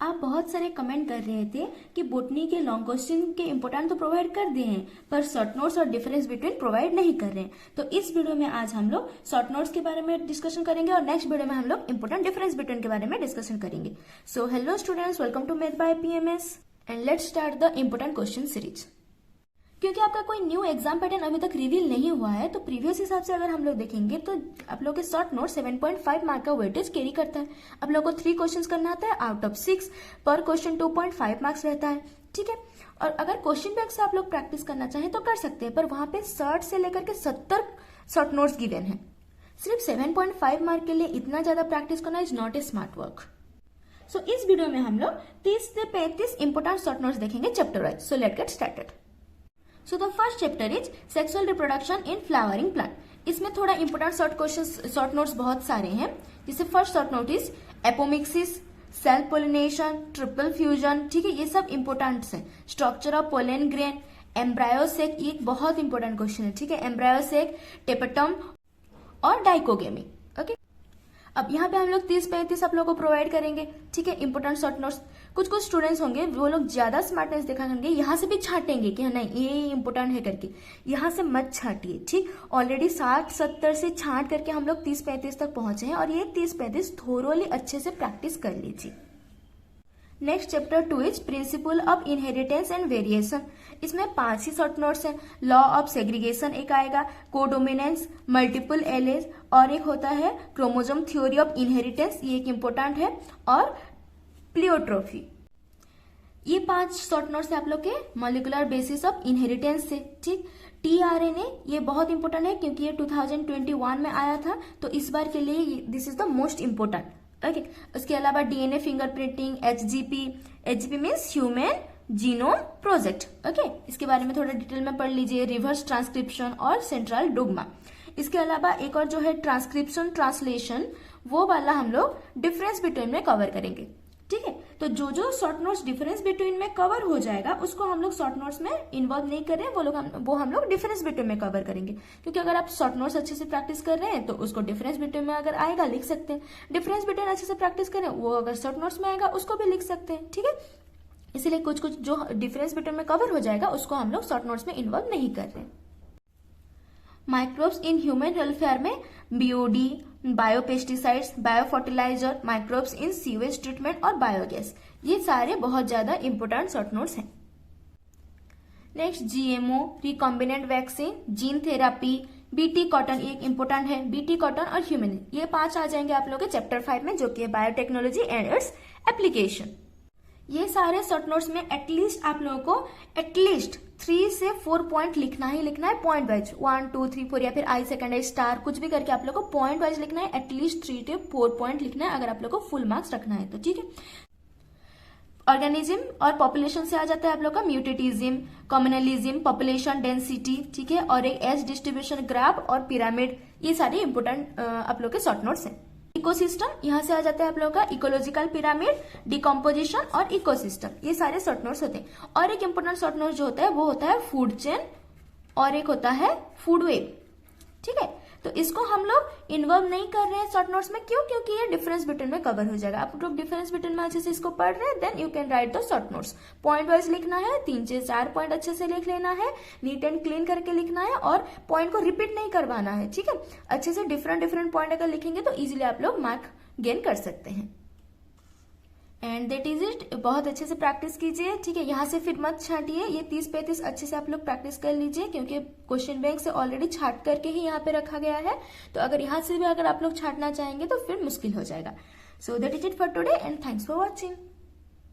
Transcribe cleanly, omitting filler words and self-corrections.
आप बहुत सारे कमेंट कर रहे थे कि बोटनी के लॉन्ग क्वेश्चन के इंपोर्टेंट तो प्रोवाइड कर दिए हैं पर शॉर्ट नोट्स और डिफरेंस बिटवीन प्रोवाइड नहीं कर रहे हैं। तो इस वीडियो में आज हम लोग शॉर्ट नोट्स के बारे में डिस्कशन करेंगे और नेक्स्ट वीडियो में हम लोग इंपोर्टेंट डिफरेंस बिटवीन के बारे में डिस्कशन करेंगे। So hello students, welcome to math by PMS and let's start the important question series. क्योंकि आपका कोई न्यू एग्जाम पैटर्न अभी तक रिवील नहीं हुआ है तो प्रीवियस हिसाब से अगर हम लोग देखेंगे तो आप लोग के शॉर्ट नोट 7.5 मार्क का वेटेज कैरी करता है। आप लोग को 3 क्वेश्चंस करना आता है आउट ऑफ 6, पर क्वेश्चन 2.5 मार्क्स रहता है। ठीक है, और अगर क्वेश्चन बैंक से आप लोग प्रैक्टिस करना चाहें तो कर सकते हैं, पर वहां पे 60 से लेकर के 70 शॉर्ट नोट्स गिवन है। सिर्फ 7.5 मार्क के लिए इतना ज्यादा प्रैक्टिस करना is not a smart work. So इस वीडियो में हम लोग 30 से 35 इंपोर्टेंट शॉर्ट नोट्स देखेंगे chapter wise. So let get started. So the first chapter is sexual reproduction in flowering plant. इसमें थोड़ा इंपोर्टेंट शॉर्ट नोट्स बहुत सारे हैं। जैसे first short note is apomixis, self pollination, triple fusion. ठीक है, ये सब इंपोर्टेंट्स हैं। Structure of pollen grain, embryo sac, ये एक बहुत इंपोर्टेंट क्वेश्चन है। ठीक है, एम्ब्रायोसेक, टेपेटम और डाइकोगेमी। ओके, अब यहाँ पे हम लोग 30-35 आप लोगों को प्रोवाइड करेंगे। ठीक है, इंपोर्टेंट शॉर्ट नोट्स। कुछ स्टूडेंट्स होंगे वो लोग ज्यादा स्मार्टनेस दिखा करेंगे, यहाँ से भी छाटेंगे कि नहीं ये इंपोर्टेंट है करके। यहाँ से मत छाटिए। ठीक, ऑलरेडी 60-70 से छाट करके हम लोग 30-35 तक पहुंचे हैं और ये 30-35 थोरोली अच्छे से प्रैक्टिस कर लीजिए। Next chapter 2 is principle of inheritance and variation. इसमें 5 ही शॉर्ट नोट्स हैं। लॉ ऑफ सेग्रीगेशन एक आएगा, कोडोमिनेंस, मल्टीपल एलेज और एक होता है क्रोमोसोम थ्योरी ऑफ इनहेरिटेंस, ये एक इंपोर्टेंट है, और प्लियोट्रोफी। ये 5 शॉर्ट नोट्स है आप लोग के मॉलिक्यूलर बेसिस ऑफ इनहेरिटेंस से। ठीक, टीआरएनए ये बहुत इंपोर्टेंट है क्योंकि ये 2021 में आया था, तो इस बार के लिए this is the most important. Okay, उसके अलावा DNA fingerprinting, HGP means human genome project. Okay, इसके बारे में थोड़ा डिटेल में पढ़ लीजिए। रिवर्स ट्रांसक्रिप्शन और सेंट्रल डोग्मा। इसके अलावा एक और जो है ट्रांसक्रिप्शन ट्रांसलेशन, वो वाला हम लोग डिफरेंस बिटवीन में कवर करेंगे। ठीक है, तो जो शॉर्ट नोट्स डिफरेंस बिटवीन में कवर हो जाएगा उसको हम लोग शॉर्ट नोट्स में इन्वॉल्व नहीं कर रहे हैं, वो हम लोग डिफरेंस बिटवीन में कवर करेंगे। क्योंकि अगर आप शॉर्ट नोट्स अच्छे से प्रैक्टिस कर रहे हैं तो उसको डिफरेंस बिटवीन में अगर आएगा लिख सकते हैं। डिफरेंस बिटवीन अच्छे से प्रैक्टिस करें वो अगर शॉर्ट नोट्स में आएगा उसको भी लिख सकते हैं। ठीक है, इसलिए कुछ जो डिफरेंस बिटवीन में कवर हो जाएगा उसको हम लोग शॉर्ट नोट्स में इन्वॉल्व नहीं कर रहे हैं। माइक्रोब्स इन ह्यूमन वेलफेयर में BOD, biopesticides, biofertiliser, microbes in sewage treatment और बायोगैस, ये सारे बहुत ज्यादा इंपोर्टेंट शॉर्ट नोट्स हैं। Next GMO, recombinant vaccine, gene therapy, BT cotton एक इंपोर्टेंट है, बीटी कॉटन और ह्यूमन, ये 5 आ जाएंगे आप लोग के चैप्टर 5 में, जो कि है बायोटेक्नोलॉजी एंड इट्स एप्लीकेशन। ये सारे शॉर्ट नोट्स में एटलीस्ट आप लोगों को एटलीस्ट 3 से 4 पॉइंट लिखना ही लिखना है, पॉइंट वाइज 1, 2, 3, 4 या फिर आई सेकंड आई स्टार कुछ भी करके आप लोग को पॉइंट वाइज लिखना है। एटलीस्ट 3 से 4 पॉइंट लिखना है अगर आप लोग को फुल मार्क्स रखना है तो। ठीक है, ऑर्गेनिज्म और पॉपुलेशन से आ जाता है आप लोग का म्यूटेटिज्म, कम्युनलिज्म, पॉपुलेशन डेंसिटी। ठीक है, और एक एज डिस्ट्रीब्यूशन ग्राफ और पिरामिड, ये सारे इंपोर्टेंट आप लोग के शॉर्ट नोट्स हैं। इकोसिस्टम, यहाँ से आ जाता है आप लोगों का इकोलॉजिकल पिरामिड, डिकम्पोजिशन और इकोसिस्टम, ये सारे शॉर्ट नोट्स होते हैं। और एक इंपोर्टेंट शॉर्ट नोट जो होता है वो होता है फूड चेन और एक होता है फूड वेब। ठीक है, तो इसको हम लोग इन्वॉल्व नहीं कर रहे हैं शॉर्ट नोट्स में। क्यों? क्योंकि ये डिफरेंस बिटवीन में कवर हो जाएगा। आप लोग डिफरेंस बिटवीन में अच्छे से इसको पढ़ रहे हैं, then you can write the short notes. Point wise लिखना है, 3 से 4 पॉइंट अच्छे से लिख लेना है, नीट एंड क्लीन करके लिखना है और पॉइंट को रिपीट नहीं करवाना है। ठीक है, अच्छे से डिफरेंट पॉइंट अगर लिखेंगे तो इजिली आप लोग मार्क गेन कर सकते हैं। And that is it. बहुत अच्छे से प्रैक्टिस कीजिए। ठीक है, यहाँ से फिर मत छाटिए। ये 30-35 अच्छे से आप लोग प्रैक्टिस कर लीजिए क्योंकि क्वेश्चन बैंक से ऑलरेडी छाट करके ही यहाँ पे रखा गया है। तो अगर यहाँ से भी अगर आप लोग छाटना चाहेंगे तो फिर मुश्किल हो जाएगा। So that is it for today and thanks for watching.